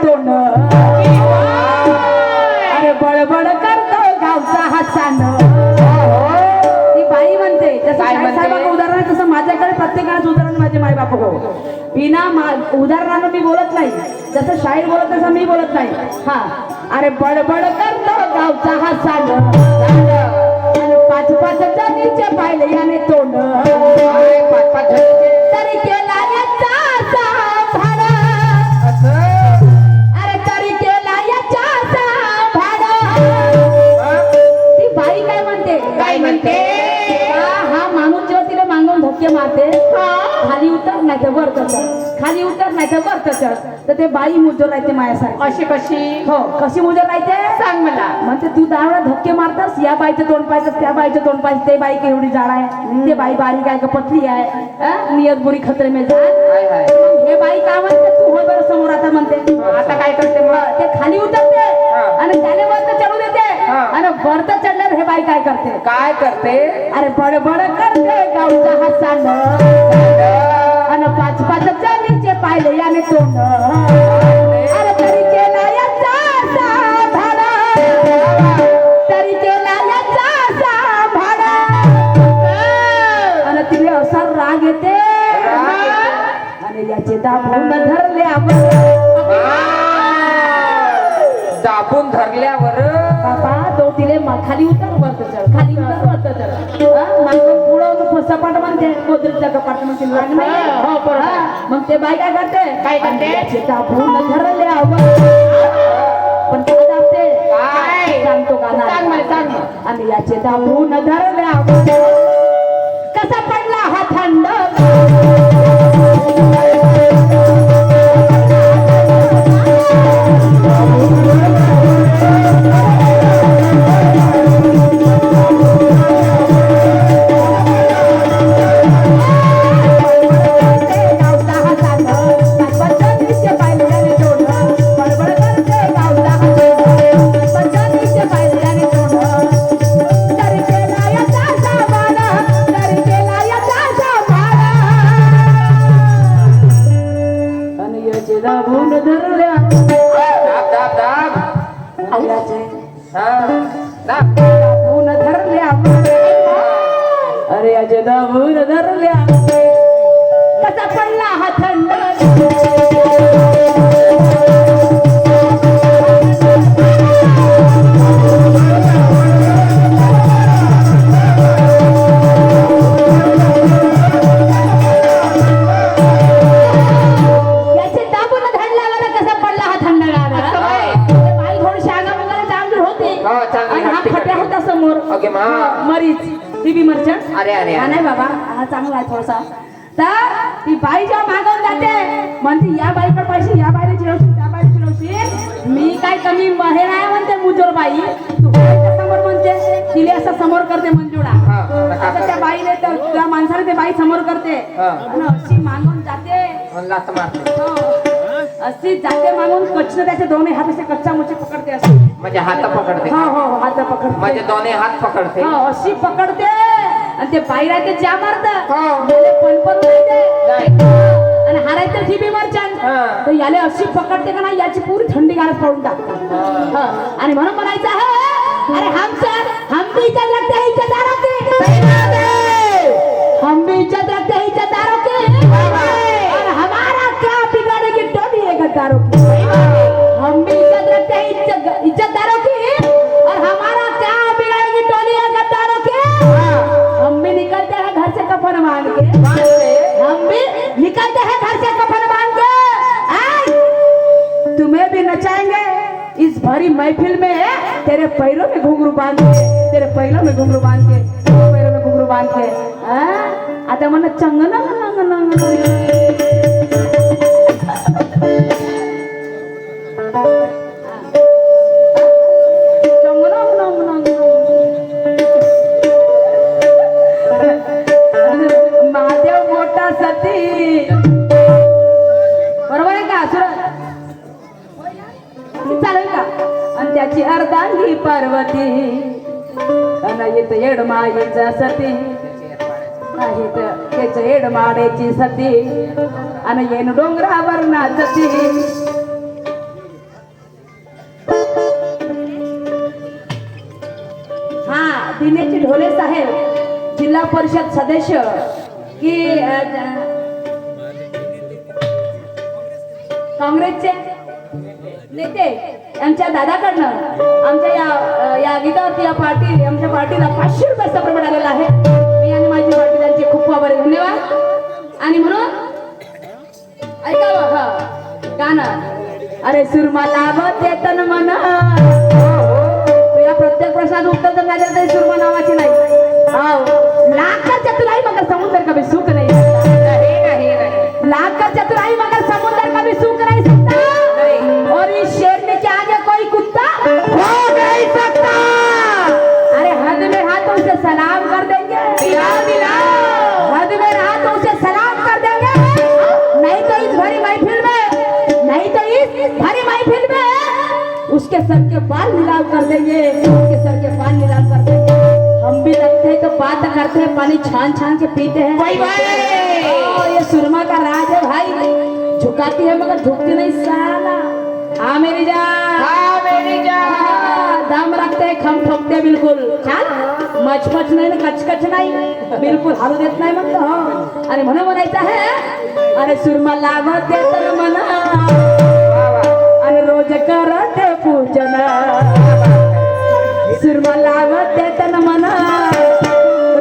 तोंड अरे बडबड करतो गावचा हसान ती बाई म्हणते जसं साहेबांचं उदाहरण आहे तसं माझ्याकडे प्रत्येकाचं उदाहरण माझे माय बाप हो बिना उदाहरणानं मी बोलत नाही जसं शाहीर बोलत तसं मी बोलत नाही हा अरे बडबड करतो गावचा हसान पाच पाच जणीचे पाहिले याने तोंड तरी केला याचा भाडा अरे तरी केला याचा भाडा ती बाई काय म्हणते हा माणूस जेव्हा तिला मागून धक्के मारते खाली उतर नाही तर वर चढ खाली उतर नाही तर वर चढ तर ते बाई मुजर राहते माझ्यासारखी कशी हो कशी मुजर राहते सांग मला म्हणते तू दावडा धक्के मारतास या बाईचं तोंड पाहिजे त्या बाईचं तोंड पाहिजे ते बाई एवढी जाड आहे ते बाई बारीक आहे का पतली आहे नियत बुरी खतरे में जा हे बाई काय म्हणते तू हो बरं समोर आता म्हणते आता काय करते मग ते खाली उतरते आणि त्याने वर चढू देते आणि वर चढल्यावर हे बाई काय करते अरे बडबड करते गावचा हसान आणि पाच पाच जणीचे पाहिले याने तोंड अरे तरी केला याचा भाडा तरी केला याचा भाडा आणि तिने असा राग येते आणि याचे दाबून धरल्यावर बाबा तो तिले खाली उतर वरत चढ खाली उतर वरत चढ मागून पुढं सपाट म्हणते कोदरीच्या कपाट म्हणते मग ते बाई काय करते याचे दाबून धरल्यावर पण काय दाबते काय सांगतो का सांग मला सांग आणि याचे दाबून धरल्यावर कसा पडला हा थंड अरे अजय दाबून धरल्या कसा पडला हा थंड याचे दाबून धरल्यावर कसा पडला हा थंड बाई थोडी शागा वगैरे चांगली होती आणि हा खट्या होता समोर मरीच टीव्ही मर्चंट अरे नाही बाबा हा चांगला आहे थोडासा तर ती बाई जेव्हा मागवून जाते म्हणते या बाईकडे पैसे या बाईने चिरवशील त्या बाईने चिरवशील मी काय कमी हे नाही म्हणते मुजोर बाई तू समोर म्हणते तिले असं समोर करते मंजुळा असं त्या बाईने त्या माणसाने ते बाई समोर करते आणि अशी मागून जाते अशी जाते मागून कच्छ त्याचे दोन्ही हात असे कच्चा मुची पकडते असे म्हणजे हात पकडते हो हात पकडते म्हणजे दोन्ही हात पकडते अशी पकडते आणि ते बाई राहते ज्या मारत पण आणि हारायचं टीव्ही मर्चंट तर याले अशी पकडते का नाही याची पुरी थंडी गारच पडून टाकतात आणि म्हणून म्हणायचं आहे अरे हम सर हम भी इज्जत रखते हैं इज्जतदारों की हम भी इज्जत रखते हैं इज्जतदारों की और हमारा क्या बिगाड़ेगी टोली है गद्दारों की हम भी इज्जत रखते हैं इज्जतदारों की और हमारा क्या बिगाड़ेगी टोली है गद्दारों की हम भी निकलते हैं घर से कफन बांध के हम भी निकलते हैं घर से कफन बांध के तुम्हें भी नचाएंगे इस भरी महफिल में तेरे पैरों में घुंघरू बांध के तेरे पैरों में घुंघरू बांध के पैरों में घुंघरू बांध के आता मन चंगना महादेव मोठा सती बरोबर आहे का सुरत चालेल का आणि त्याची अर्धांगी पार्वती येत येडमाईचा सती त्याच येडमाडेची सती आणि येन डोंगरावर नाचती दिनेश ढोले साहेब जिल्हा परिषद सदस्य की काँग्रेसचे नेते यांच्या दादाकडनं आमच्या या गीतावरती या पार्टी आमच्या पार्टीला 500 रुपयाचा प्रमाण आलेला आहे. मी आणि माझी पार्टी त्यांचे खूप आभारी, धन्यवाद. आणि म्हणून ऐकावं गाणं, अरे सुरमा लाभते तन मन, या प्रत्येक प्रश्नाचं उत्तर तर माझ्या तरी सुरमा नावाची नाही. लाख कर चतुराई मगर समुद्र कभी सुख नहीं, लाख कर चतुराई मगर समुद्र कभी सुख नहीं सकता, और इस शेरने के आगे कोई कुत्ता हो नहीं सकता. अरे हद में रहा तो उसे सलाम कर देंगे, हद में रहा तो उसे सलाम कर देंगे, नहीं तो इस भरी महफिल में, नहीं तो इस भरी महफिल में उसके सर के बाल नीलाम कर देंगे, उसके सर के बाल नीलाम कर देंगे. हम भी लगते हैं तो बात करते हैं, पानी छान छान के पीते हैं. भाई भाई ये सुरमा का राज है भाई, झुकाती है मगर झुकती नहीं साला. हाँ मेरी जान, हाँ मेरी जान, दम रखते हैं, खम ठोकते बिलकुल. छान मचमच नाही ना कचकच नाही, बिलकुल हालू देत नाही म्हणतो. आणि म्हणून म्हणायचं आहे, अरे सुरमा लावते तर म्हणा, आणि रोज करते पूजन, सुरमा लावते तर म्हणा,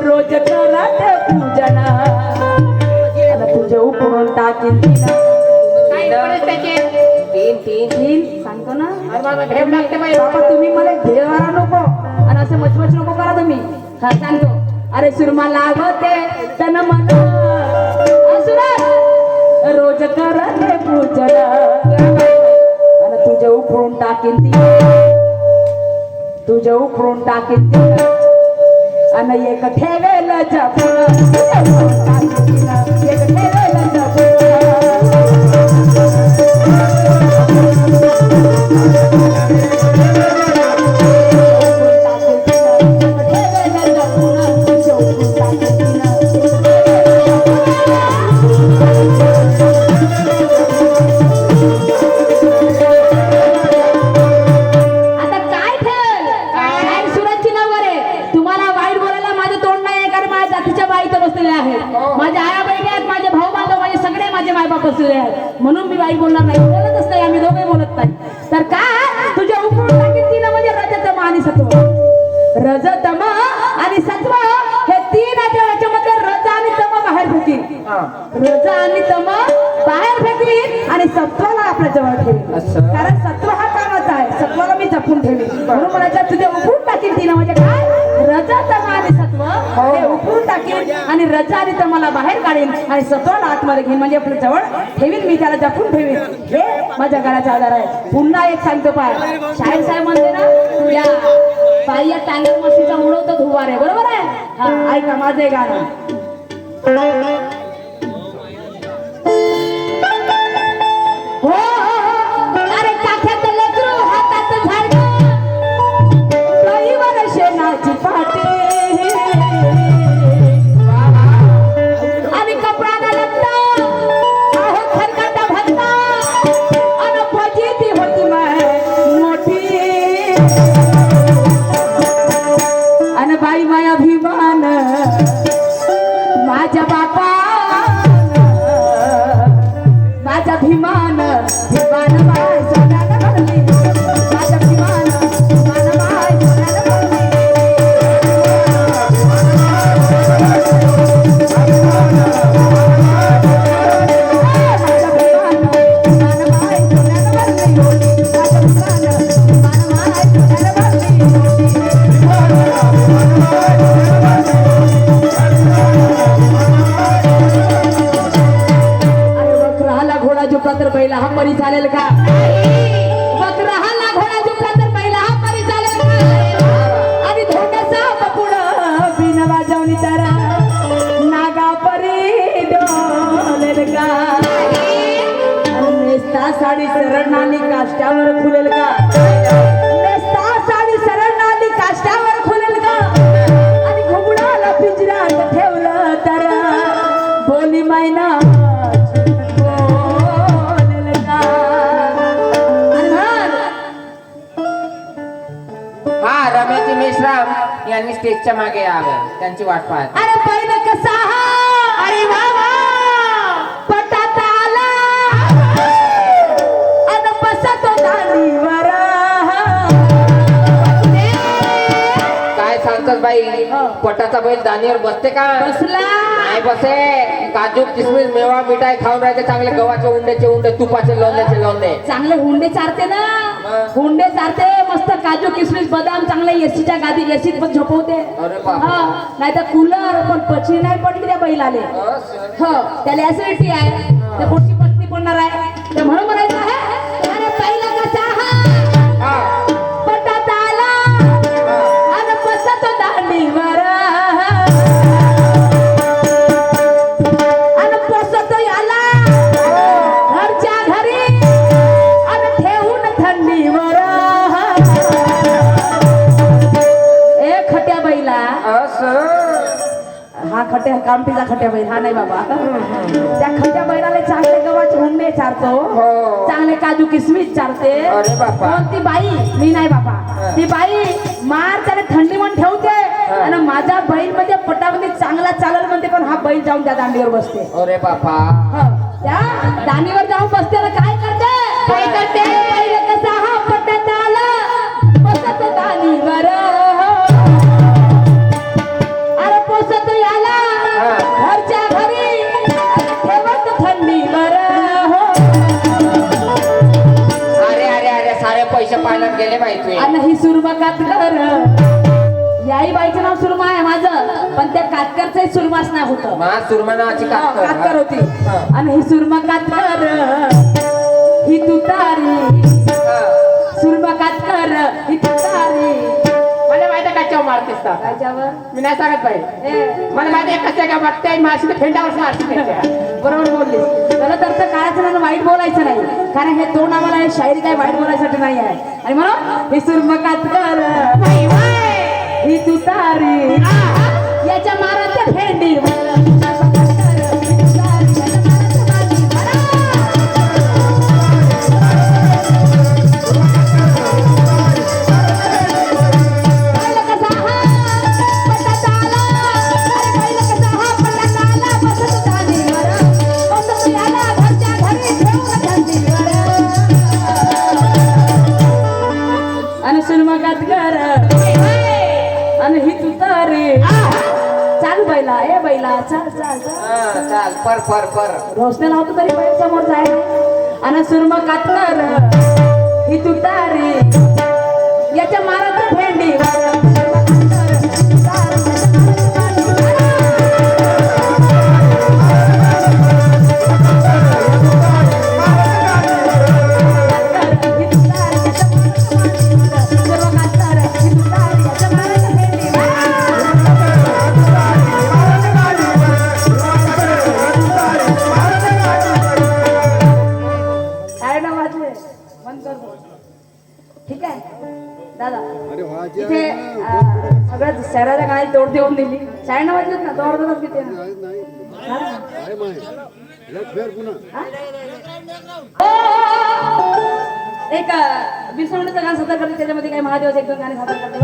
रोज करते पूजन, आणि तुझे उपरून टाकीन तीन तीन तीन सांगतो ना. भेट लागते बाई. बाबा तुम्ही मला घेवारा नको आणि असं मचमच नको करा तुम्ही. हा सांगतो, अरे सुरमा लावते तन मन, रोज करते पूजन, आणि तुझे उपरून टाकीन ती, तुझे उपरून टाकीन ती, आणि एक ठेवेल जपून, एक ठेवेल जपून. म्हणून मी वाईट बोलणार नाही, बोलतच नाही, आम्ही दोघे बोलत नाही. तर काय तुझ्या उपरून टाकीन ती ना, म्हणजे रजतम आणि सत्व, रजतम आणि सत्व हे तीन आहेत. याच्यामध्ये रज आणि तम बाहेर फेकीन, रज आणि तम बाहेर फेकीन, आणि सत्वाला आपल्या जवळ ठेवीन. कारण सत्व हा कामाचा आहे, सत्वाला मी जपून ठेवीन. म्हणून म्हणायचं तुझे उपरून टाकीन ती ना, म्हणजे काय रजतम आणि सत्व हे उपरून टाकीन, आणि रज आणि तमाला बाहेर काढीन, आणि सत्वाला आतमध्ये घेईन, म्हणजे आपल्या जवळ ठेवीन, मी त्याला जपून ठेवीन. हे माझ्या गळ्याचा आधार आहे. पुन्हा एक सांगतो पाय, शाहीर साहेब म्हणते ना, या बाई या टांगर मशीचा उडवतो धुवार आहे, बरोबर आहे. हा ऐका माझे गाणं, हो अरे काख्यात लेकरू हातात झाडं, बाईवर शेणाची पाटी, आणि कपडा लगता आहे खरकाटा भत्ता, आणि फजिती होती मोठी, आणि बाई माया अभिमान माझ्या बापा, माझा अभिमान भिमान बाय सोन्यानं भरली, माझा अभिमान भिमान बाय सोन्यानं तर पहिला हा परी चालेल का? बकरा हाला घोडा झुकला तर पहिला हा परी चालेल का? आणि धोंड्याचा पपुड बिन वाजवणी तर नागा परी डोलेल का? नेस्ता साडी सरळ नाली काष्टावर खुलेल का? नेस्ता साडी सरळ नाली काष्टावर खुलेल का? आणि घुबडाला पिंजऱ्यात ठेवलं तर बोली मैना त्यांनी स्टेजच्या मागे यावं, त्यांची वाट पाहत. अरे बैल कसा अरे वा वा पटात आला अन बसतो दांडीवर. काय सांगतात बाई, पटाचा बैल दानीवर बसते का? बसला नाही बसे. काजू किसमिस मेवा मिठाई खाऊन राहते, चांगले गव्हाचे उंड्याचे उंडे, तुपाचे लोंद्याचे लोंदे. चांगले हुंडे चारते ना, हुंडे चारते मस्त, काजू किसमिस बदाम चांगले एसीच्या गादी एसीत पण झोपवते. अरे बापा. नाही तर कूलर पण पचनी नाही पडली त्या बैलाले. हो त्याला ऍसिडिटी आहे, ते पुढची पत्नी पडणार आहे, ते म्हणून म्हणायचं आहे अरे बैला कसा हा. पटात आला आणि बसतो दांडीवर आणि पोसतो याला घरच्या घरी आणि ठेवून थंडीवर. ए खट्या बैला, असं. हा खट्या कामटीचा खट्या बैल हा नाही बाबा. त्या खट्या बैलाला चांगले गव्हाचे हुंडे चारतो, हो. चांगले काजू किसमिस चारते. अरे बापा. पण ती बाई मी नाही बाबा, ती बाई मार त्याला थंडी म्हणून ठेवते आणि माझा बैल म्हणजे पटामध्ये चांगला चालल म्हणते, पण हा बैल जाऊन त्या दांडीवर बसते. अरे बापा. हो, त्या दांडीवर जाऊन बसते आणि काय करते? काय करते? बैल कसा हा पटात आला बसतो दांडीवर अरे पोसतो याला घरच्या घरी ठेवत थंडीवर. अरे अरे अरे सारे पैसे पाण्यात गेले बाई तुझे. आणि ही सुरमा कातकर, याही बाईचं नाव सुरमा आहे माझं, पण त्या कातकरचंही सुरमाच नाही होतं. मा सुरमा नावाची कातकर होती. हा. आणि ही सुरमा कातकर ही तुतारी, सुरमा कातकर ही तुतारी. मला माहिती आहे कच्च्यावर मारतेस का? कायच्यावर मी नाही सांगत बाई. ए मला माहिती आहे कशा का वाटतंय, माशी फेंडावर मारते त्याच्या. बरोबर बोललीस. त्याला तर काळाचं नाव वाईट बोलायचं नाही, कारण हे दोन आम्हाला हे शायरी काय वाईट बोलायसाठी नाही आहे. आणि म्हणून ही सुरमा कातकर ही तुतारी याच्या माराच्या भेंडी आणि सुरमा कातकर आणि ही तुतारी. चाल बैला, ए बैला चाल चाल चाल. चाल पर पर पर. रोशने लावतो तरी बैल समोर जाय. आणि सुरमा कातकर ही तुतारी याच्या मारात भेंडी. ठीक आहे दादा, इथे सगळ्यात शहराच्या गाडी तोड देऊन दिली. शाळेनं वाजलेत ना, तो अर्धा तास घेते ना. एक विसवण्याचं गाणं सादर करते, त्याच्यामध्ये काही महादेवाचं एक दोन गाणे सादर करते.